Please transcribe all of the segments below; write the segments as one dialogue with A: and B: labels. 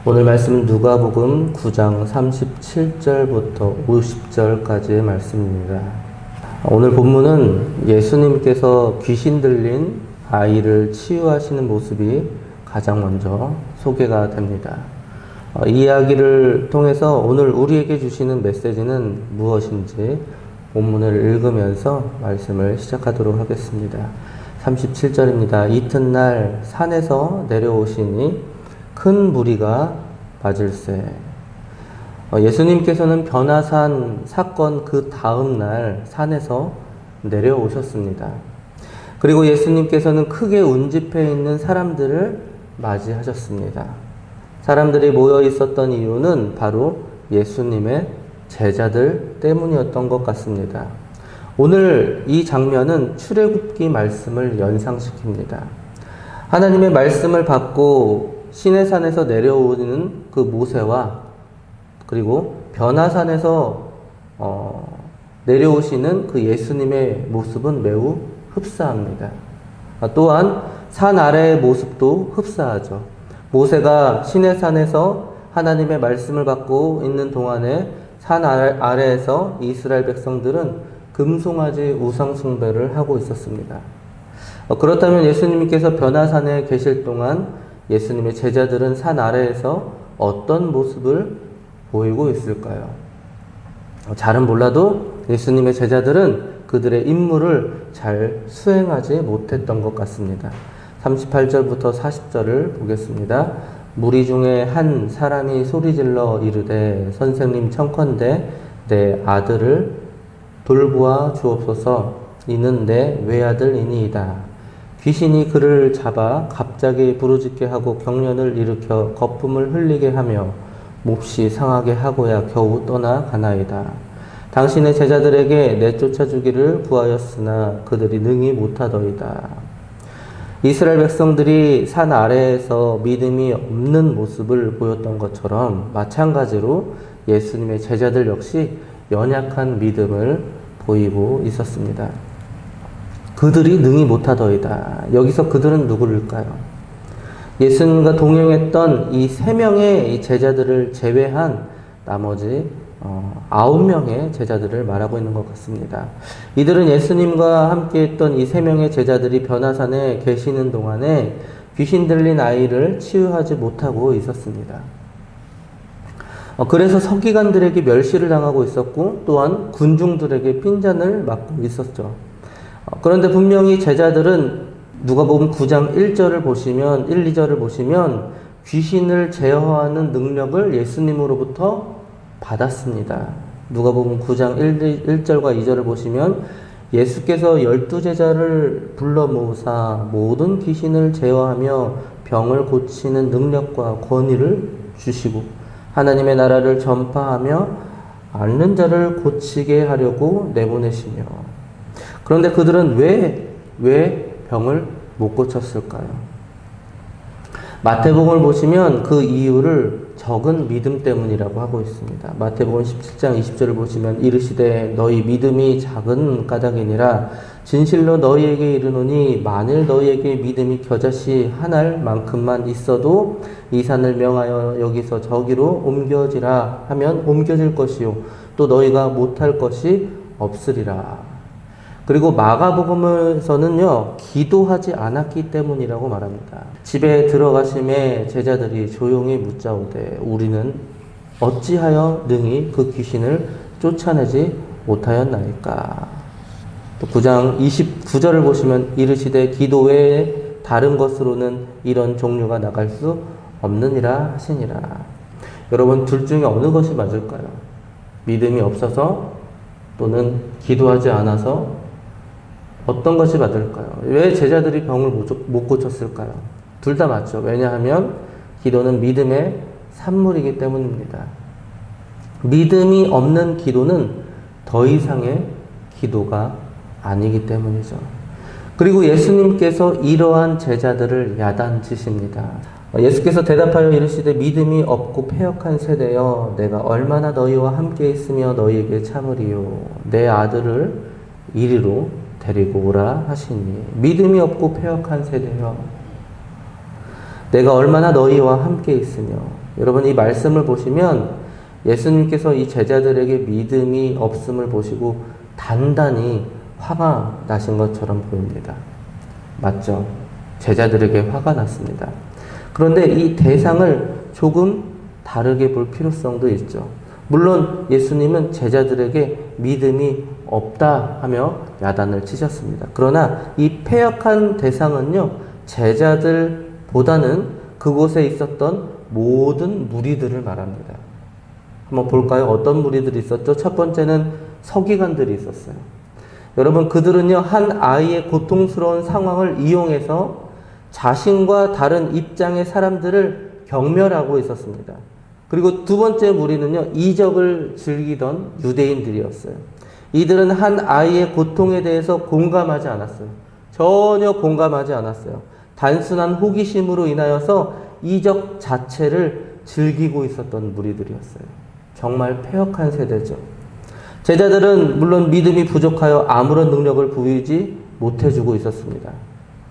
A: 오늘 말씀은 누가복음 9장 37절부터 50절까지의 말씀입니다. 오늘 본문은 예수님께서 귀신 들린 아이를 치유하시는 모습이 가장 먼저 소개가 됩니다. 이 이야기를 통해서 오늘 우리에게 주시는 메시지는 무엇인지 본문을 읽으면서 말씀을 시작하도록 하겠습니다. 37절입니다. 이튿날 산에서 내려오시니 큰 무리가 맞을세. 예수님께서는 변화산 사건 그 다음 날 산에서 내려오셨습니다. 그리고 예수님께서는 크게 운집해 있는 사람들을 맞이하셨습니다. 사람들이 모여 있었던 이유는 바로 예수님의 제자들 때문이었던 것 같습니다. 오늘 이 장면은 출애굽기 말씀을 연상시킵니다. 하나님의 말씀을 받고 시내산에서 내려오는 그 모세와 그리고 변화산에서 내려오시는 그 예수님의 모습은 매우 흡사합니다. 또한 산 아래의 모습도 흡사하죠. 모세가 시내산에서 하나님의 말씀을 받고 있는 동안에 산 아래에서 이스라엘 백성들은 금송아지 우상 숭배를 하고 있었습니다. 그렇다면 예수님께서 변화산에 계실 동안 예수님의 제자들은 산 아래에서 어떤 모습을 보이고 있을까요? 잘은 몰라도 예수님의 제자들은 그들의 임무를 잘 수행하지 못했던 것 같습니다. 38절부터 40절을 보겠습니다. 무리 중에 한 사람이 소리질러 이르되 선생님 청컨대 내 아들을 돌보아 주옵소서. 이는 내 외아들이니이다. 귀신이 그를 잡아 갑자기 부르짖게 하고 경련을 일으켜 거품을 흘리게 하며 몹시 상하게 하고야 겨우 떠나가나이다. 당신의 제자들에게 내쫓아 주기를 구하였으나 그들이 능히 못하더이다. 이스라엘 백성들이 산 아래에서 믿음이 없는 모습을 보였던 것처럼 마찬가지로 예수님의 제자들 역시 연약한 믿음을 보이고 있었습니다. 그들이 능히 못하더이다. 여기서 그들은 누구일까요? 예수님과 동행했던 이 3명의 제자들을 제외한 나머지 9명의 제자들을 말하고 있는 것 같습니다. 이들은 예수님과 함께 했던 이 3명의 제자들이 변화산에 계시는 동안에 귀신 들린 아이를 치유하지 못하고 있었습니다. 그래서 서기관들에게 멸시를 당하고 있었고 또한 군중들에게 핀잔을 맞고 있었죠. 그런데 분명히 제자들은 누가복음 9장 1절을 보시면 1, 2절을 보시면 귀신을 제어하는 능력을 예수님으로부터 받았습니다. 누가복음 9장 1절과 2절을 보시면 예수께서 12제자를 불러 모으사 모든 귀신을 제어하며 병을 고치는 능력과 권위를 주시고 하나님의 나라를 전파하며 앓는 자를 고치게 하려고 내보내시며 그런데 그들은 왜 병을 못 고쳤을까요? 마태복음을 보시면 그 이유를 적은 믿음 때문이라고 하고 있습니다. 마태복음 17장 20절을 보시면 이르시되 너희 믿음이 작은 까닭이니라 진실로 너희에게 이르노니 만일 너희에게 믿음이 겨자씨 한 알만큼만 있어도 이 산을 명하여 여기서 저기로 옮겨지라 하면 옮겨질 것이요 또 너희가 못할 것이 없으리라. 그리고 마가복음에서는요 기도하지 않았기 때문이라고 말합니다. 집에 들어가심에 제자들이 조용히 묻자오되 우리는 어찌하여 능히 그 귀신을 쫓아내지 못하였나이까. 또 9장 29절을 보시면 이르시되 기도 외에 다른 것으로는 이런 종류가 나갈 수 없느니라 하시니라. 여러분 둘 중에 어느 것이 맞을까요? 믿음이 없어서 또는 기도하지 않아서 어떤 것이 맞을까요? 왜 제자들이 병을 못 고쳤을까요? 둘 다 맞죠. 왜냐하면 기도는 믿음의 산물이기 때문입니다. 믿음이 없는 기도는 더 이상의 기도가 아니기 때문이죠. 그리고 예수님께서 이러한 제자들을 야단치십니다. 예수께서 대답하여 이르시되 믿음이 없고 패역한 세대여 내가 얼마나 너희와 함께 있으며 너희에게 참으리요 내 아들을 이리로 데리고 오라 하시니 믿음이 없고 패역한 세대여 내가 얼마나 너희와 함께 있으며 여러분 이 말씀을 보시면 예수님께서 이 제자들에게 믿음이 없음을 보시고 단단히 화가 나신 것처럼 보입니다. 맞죠? 제자들에게 화가 났습니다. 그런데 이 대상을 조금 다르게 볼 필요성도 있죠. 물론 예수님은 제자들에게 믿음이 없다 하며 야단을 치셨습니다. 그러나 이 패역한 대상은요, 제자들보다는 그곳에 있었던 모든 무리들을 말합니다. 한번 볼까요? 어떤 무리들이 있었죠? 첫 번째는 서기관들이 있었어요. 여러분, 그들은요, 한 아이의 고통스러운 상황을 이용해서 자신과 다른 입장의 사람들을 경멸하고 있었습니다. 그리고 두 번째 무리는요, 이적을 즐기던 유대인들이었어요. 이들은 한 아이의 고통에 대해서 공감하지 않았어요. 전혀 공감하지 않았어요. 단순한 호기심으로 인하여서 이적 자체를 즐기고 있었던 무리들이었어요. 정말 패역한 세대죠. 제자들은 물론 믿음이 부족하여 아무런 능력을 보이지 못해주고 있었습니다.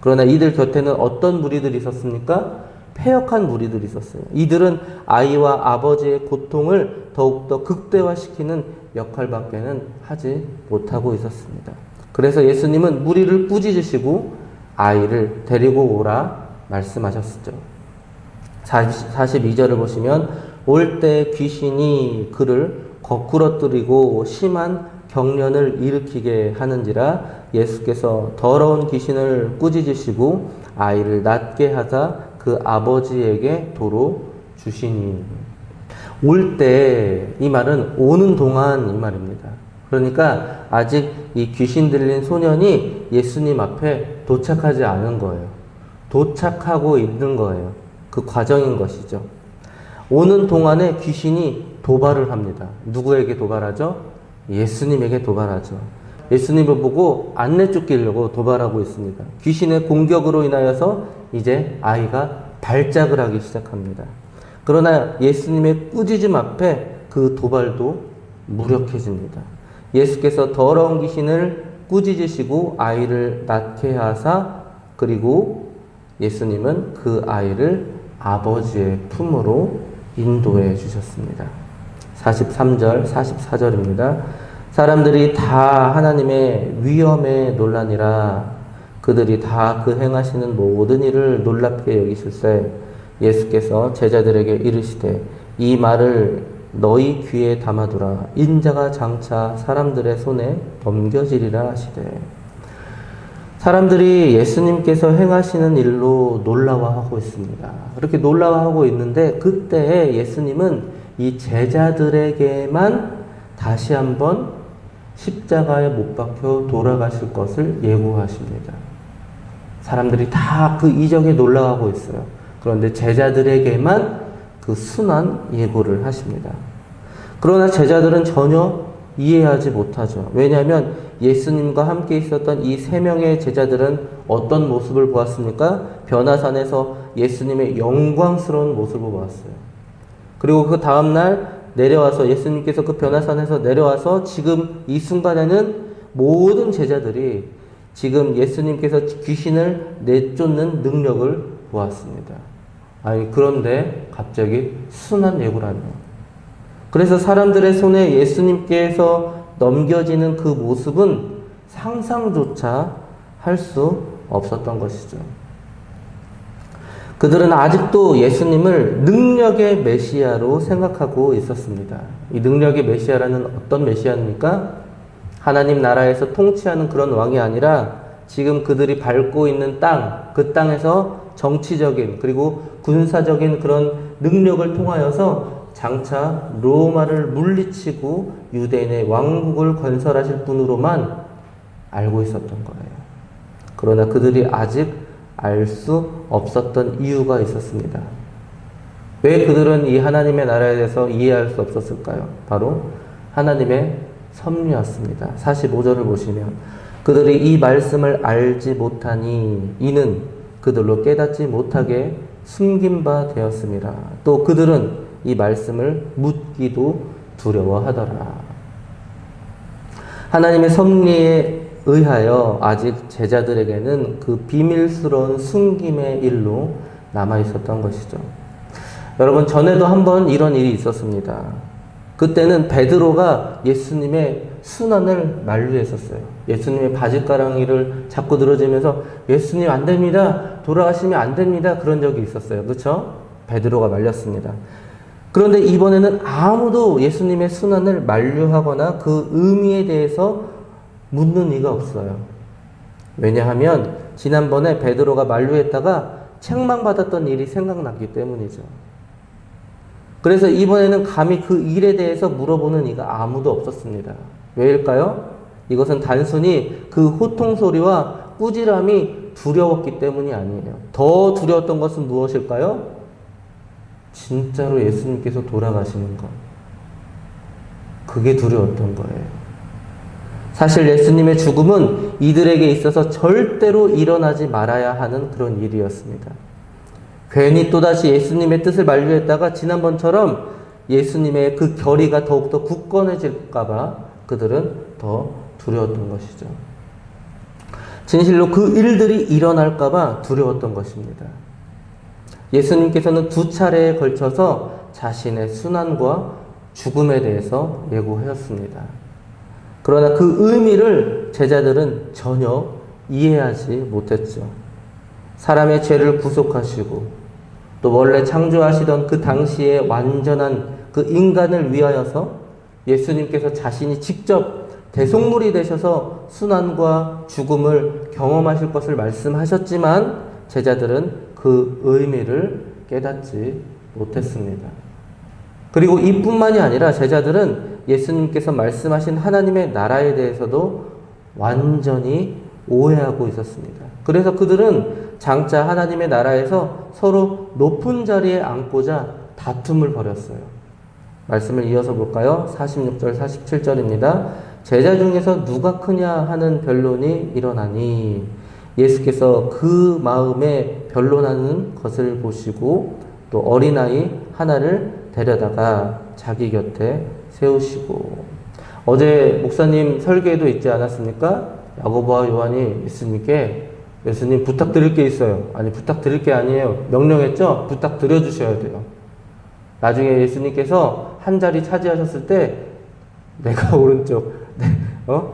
A: 그러나 이들 곁에는 어떤 무리들이 있었습니까? 패역한 무리들이 있었어요. 이들은 아이와 아버지의 고통을 더욱더 극대화시키는 역할밖에는 하지 못하고 있었습니다. 그래서 예수님은 무리를 꾸짖으시고 아이를 데리고 오라 말씀하셨죠. 42절을 보시면 올 때 귀신이 그를 거꾸러뜨리고 심한 경련을 일으키게 하는지라 예수께서 더러운 귀신을 꾸짖으시고 아이를 낫게 하사 그 아버지에게 도로 주시니. 올 때 이 말은 오는 동안 이 말입니다. 그러니까 아직 이 귀신 들린 소년이 예수님 앞에 도착하지 않은 거예요. 도착하고 있는 거예요. 그 과정인 것이죠. 오는 동안에 귀신이 도발을 합니다. 누구에게 도발하죠? 예수님에게 도발하죠. 예수님을 보고 안 내쫓기려고 도발하고 있습니다. 귀신의 공격으로 인하여서 이제 아이가 발작을 하기 시작합니다. 그러나 예수님의 꾸짖음 앞에 그 도발도 무력해집니다. 예수께서 더러운 귀신을 꾸짖으시고 아이를 낫게 하사 그리고 예수님은 그 아이를 아버지의 품으로 인도해 주셨습니다. 43절, 44절입니다. 사람들이 다 하나님의 위엄에 놀라니라. 그들이 다 그 행하시는 모든 일을 놀랍게 여기실세 예수께서 제자들에게 이르시되 이 말을 너희 귀에 담아두라. 인자가 장차 사람들의 손에 넘겨지리라 하시되. 사람들이 예수님께서 행하시는 일로 놀라워하고 있습니다. 이렇게 놀라워하고 있는데 그때 예수님은 이 제자들에게만 다시 한번 십자가에 못 박혀 돌아가실 것을 예고하십니다. 사람들이 다 그 이적에 놀라워하고 있어요. 그런데 제자들에게만 그 순한 예고를 하십니다. 그러나 제자들은 전혀 이해하지 못하죠. 왜냐하면 예수님과 함께 있었던 이 세 명의 제자들은 어떤 모습을 보았습니까? 변화산에서 예수님의 영광스러운 모습을 보았어요. 그리고 그 다음날 내려와서 예수님께서 그 변화산에서 내려와서 지금 이 순간에는 모든 제자들이 지금 예수님께서 귀신을 내쫓는 능력을 보았습니다. 아니 그런데 갑자기 순한 예고라뇨. 그래서 사람들의 손에 예수님께서 넘겨지는 그 모습은 상상조차 할 수 없었던 것이죠. 그들은 아직도 예수님을 능력의 메시아로 생각하고 있었습니다. 이 능력의 메시아라는 어떤 메시아입니까? 하나님 나라에서 통치하는 그런 왕이 아니라 지금 그들이 밟고 있는 땅, 그 땅에서 정치적인 그리고 군사적인 그런 능력을 통하여서 장차 로마를 물리치고 유대인의 왕국을 건설하실 분으로만 알고 있었던 거예요. 그러나 그들이 아직 알 수 없었던 이유가 있었습니다. 왜 그들은 이 하나님의 나라에 대해서 이해할 수 없었을까요? 바로 하나님의 섭리였습니다. 45절을 보시면 그들이 이 말씀을 알지 못하니 이는 그들로 깨닫지 못하게 숨긴 바 되었음이라. 또 그들은 이 말씀을 묻기도 두려워하더라. 하나님의 섭리에 의하여 아직 제자들에게는 그 비밀스러운 숨김의 일로 남아 있었던 것이죠. 여러분, 전에도 한번 이런 일이 있었습니다. 그때는 베드로가 예수님의 순환을 만류했었어요. 예수님의 바짓가랑이를 자꾸 늘어지면서 예수님 안 됩니다. 돌아가시면 안 됩니다. 그런 적이 있었어요. 그렇죠? 베드로가 말렸습니다. 그런데 이번에는 아무도 예수님의 순환을 만류하거나 그 의미에 대해서 묻는 이가 없어요. 왜냐하면 지난번에 베드로가 만류했다가 책망받았던 일이 생각났기 때문이죠. 그래서 이번에는 감히 그 일에 대해서 물어보는 이가 아무도 없었습니다. 왜일까요? 이것은 단순히 그 호통 소리와 꾸지람이 두려웠기 때문이 아니에요. 더 두려웠던 것은 무엇일까요? 진짜로 예수님께서 돌아가시는 것. 그게 두려웠던 거예요. 사실 예수님의 죽음은 이들에게 있어서 절대로 일어나지 말아야 하는 그런 일이었습니다. 괜히 또다시 예수님의 뜻을 만류했다가 지난번처럼 예수님의 그 결의가 더욱더 굳건해질까봐 그들은 더 두려웠던 것이죠. 진실로 그 일들이 일어날까봐 두려웠던 것입니다. 예수님께서는 2차례에 걸쳐서 자신의 순환과 죽음에 대해서 예고하였습니다. 그러나 그 의미를 제자들은 전혀 이해하지 못했죠. 사람의 죄를 구속하시고 또 원래 창조하시던 그 당시의 완전한 그 인간을 위하여서 예수님께서 자신이 직접 대속물이 되셔서 순환과 죽음을 경험하실 것을 말씀하셨지만 제자들은 그 의미를 깨닫지 못했습니다. 그리고 이뿐만이 아니라 제자들은 예수님께서 말씀하신 하나님의 나라에 대해서도 완전히 오해하고 있었습니다. 그래서 그들은 장차 하나님의 나라에서 서로 높은 자리에 앉고자 다툼을 벌였어요. 말씀을 이어서 볼까요? 46절, 47절입니다. 제자 중에서 누가 크냐 하는 변론이 일어나니 예수께서 그 마음에 변론하는 것을 보시고 또 어린아이 하나를 데려다가 자기 곁에 세우시고 어제 목사님 설교에도 있지 않았습니까? 야고보와 요한이 예수님께 예수님 부탁드릴 게 있어요. 아니 부탁드릴 게 아니에요. 명령했죠? 부탁드려 주셔야 돼요. 나중에 예수님께서 한 자리 차지하셨을 때 내가 오른쪽,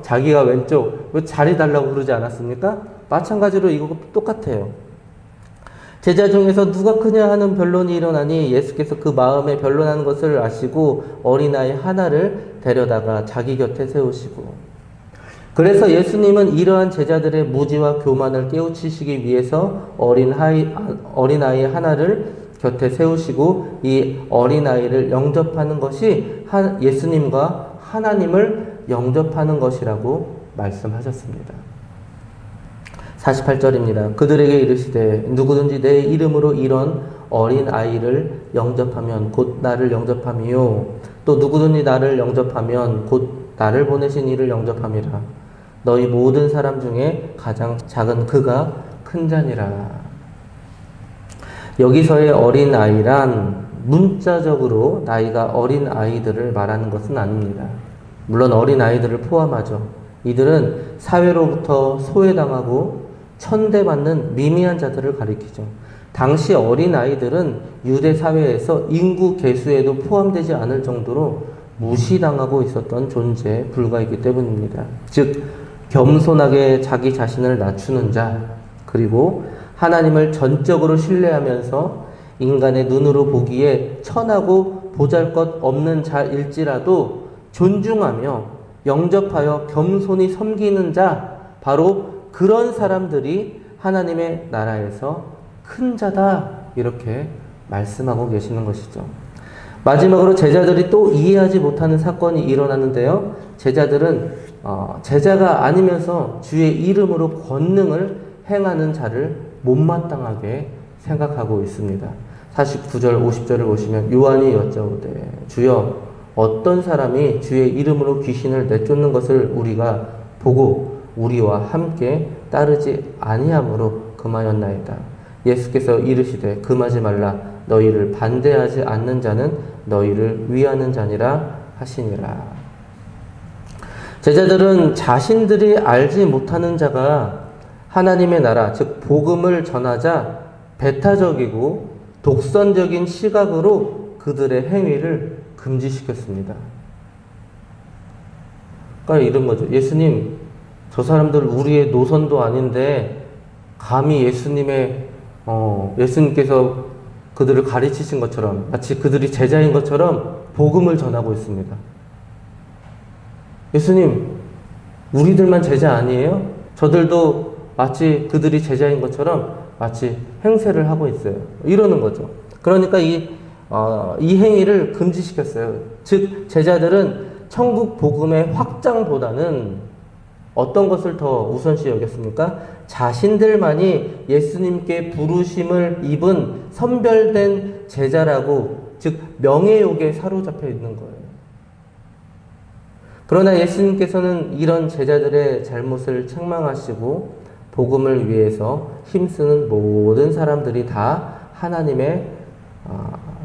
A: 자기가 왼쪽 왜 자리 달라고 그러지 않았습니까? 마찬가지로 이거 똑같아요. 제자 중에서 누가 크냐 하는 변론이 일어나니 예수께서 그 마음에 변론하는 것을 아시고 어린아이 하나를 데려다가 자기 곁에 세우시고 그래서 예수님은 이러한 제자들의 무지와 교만을 깨우치시기 위해서 어린아이 하나를 곁에 세우시고 이 어린아이를 영접하는 것이 예수님과 하나님을 영접하는 것이라고 말씀하셨습니다. 48절입니다. 그들에게 이르시되 누구든지 내 이름으로 이런 어린아이를 영접하면 곧 나를 영접함이요 또 누구든지 나를 영접하면 곧 나를 보내신 이를 영접함이라. 너희 모든 사람 중에 가장 작은 그가 큰 자니라. 여기서의 어린아이란 문자적으로 나이가 어린 아이들을 말하는 것은 아닙니다. 물론 어린아이들을 포함하죠. 이들은 사회로부터 소외당하고 천대받는 미미한 자들을 가리키죠. 당시 어린아이들은 유대 사회에서 인구 계수에도 포함되지 않을 정도로 무시당하고 있었던 존재에 불과했기 때문입니다. 즉 겸손하게 자기 자신을 낮추는 자, 그리고 하나님을 전적으로 신뢰하면서 인간의 눈으로 보기에 천하고 보잘것없는 자일지라도 존중하며 영접하여 겸손히 섬기는 자, 바로 그런 사람들이 하나님의 나라에서 큰 자다, 이렇게 말씀하고 계시는 것이죠. 마지막으로 제자들이 또 이해하지 못하는 사건이 일어나는데요. 제자들은 제자가 아니면서 주의 이름으로 권능을 행하는 자를 못마땅하게 생각하고 있습니다. 49절 50절을 보시면 요한이 여짜오되 주여 어떤 사람이 주의 이름으로 귀신을 내쫓는 것을 우리가 보고 우리와 함께 따르지 아니함으로 금하였나이다. 예수께서 이르시되 금하지 말라. 너희를 반대하지 않는 자는 너희를 위하는 자니라 하시니라. 제자들은 자신들이 알지 못하는 자가 하나님의 나라, 즉 복음을 전하자 배타적이고 독선적인 시각으로 그들의 행위를 금지시켰습니다. 그러니까 이런 거죠. 예수님, 저 사람들 우리의 노선도 아닌데 감히 예수님께서 그들을 가르치신 것처럼 마치 그들이 제자인 것처럼 복음을 전하고 있습니다. 예수님, 우리들만 제자 아니에요? 저들도 마치 그들이 제자인 것처럼 마치 행세를 하고 있어요. 이러는 거죠. 그러니까 이 행위를 금지시켰어요. 즉, 제자들은 천국 복음의 확장보다는 어떤 것을 더 우선시 여겼습니까? 자신들만이 예수님께 부르심을 입은 선별된 제자라고, 즉 명예욕에 사로잡혀 있는 거예요. 그러나 예수님께서는 이런 제자들의 잘못을 책망하시고 복음을 위해서 힘쓰는 모든 사람들이 다 하나님의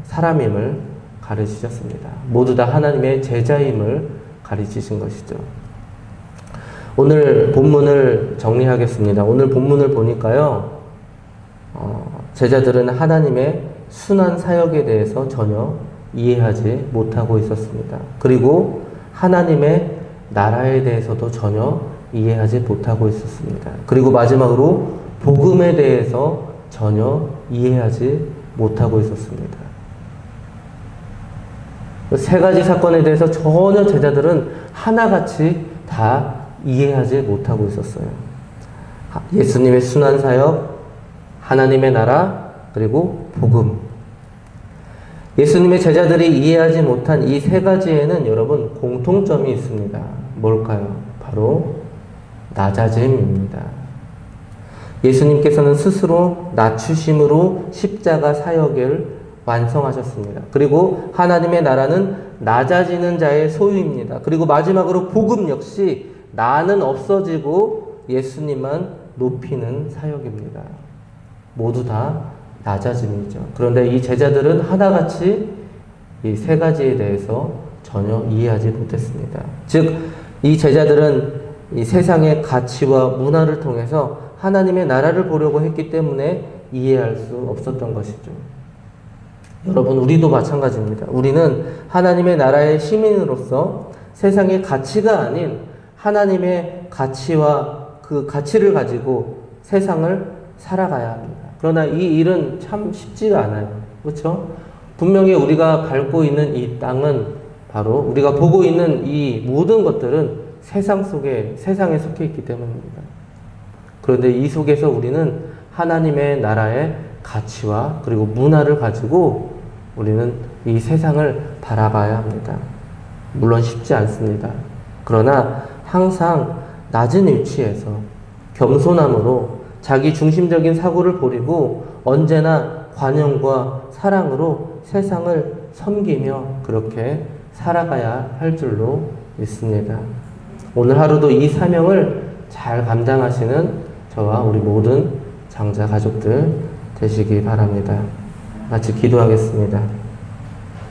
A: 사람임을 가르치셨습니다. 모두 다 하나님의 제자임을 가르치신 것이죠. 오늘 본문을 정리하겠습니다. 오늘 본문을 보니까요, 제자들은 하나님의 순한 사역에 대해서 전혀 이해하지 못하고 있었습니다. 그리고 하나님의 나라에 대해서도 전혀 이해하지 못하고 있었습니다. 그리고 마지막으로 복음에 대해서 전혀 이해하지 못하고 있었습니다. 세 가지 사건에 대해서 전혀 제자들은 하나같이 다 이해하지 못하고 있었어요. 예수님의 순환 사역, 하나님의 나라, 그리고 복음. 예수님의 제자들이 이해하지 못한 이 세 가지에는 여러분 공통점이 있습니다. 뭘까요? 바로 낮아짐입니다. 예수님께서는 스스로 낮추심으로 십자가 사역을 완성하셨습니다. 그리고 하나님의 나라는 낮아지는 자의 소유입니다. 그리고 마지막으로 복음 역시 나는 없어지고 예수님만 높이는 사역입니다. 모두 다 낮아짐이죠. 그런데 이 제자들은 하나같이 이 세 가지에 대해서 전혀 이해하지 못했습니다. 즉, 이 제자들은 이 세상의 가치와 문화를 통해서 하나님의 나라를 보려고 했기 때문에 이해할 수 없었던 것이죠. 여러분, 우리도 마찬가지입니다. 우리는 하나님의 나라의 시민으로서 세상의 가치가 아닌 하나님의 가치와 그 가치를 가지고 세상을 살아가야 합니다. 그러나 이 일은 참 쉽지가 않아요. 그렇죠? 분명히 우리가 밟고 있는 이 땅은 바로 우리가 보고 있는 이 모든 것들은 세상에 속해 있기 때문입니다. 그런데 이 속에서 우리는 하나님의 나라의 가치와 그리고 문화를 가지고 우리는 이 세상을 바라봐야 합니다. 물론 쉽지 않습니다. 그러나 항상 낮은 위치에서 겸손함으로 자기 중심적인 사고를 버리고 언제나 관용과 사랑으로 세상을 섬기며 그렇게 살아가야 할 줄로 믿습니다. 오늘 하루도 이 사명을 잘 감당하시는 저와 우리 모든 장자 가족들 되시기 바랍니다. 같이 기도하겠습니다.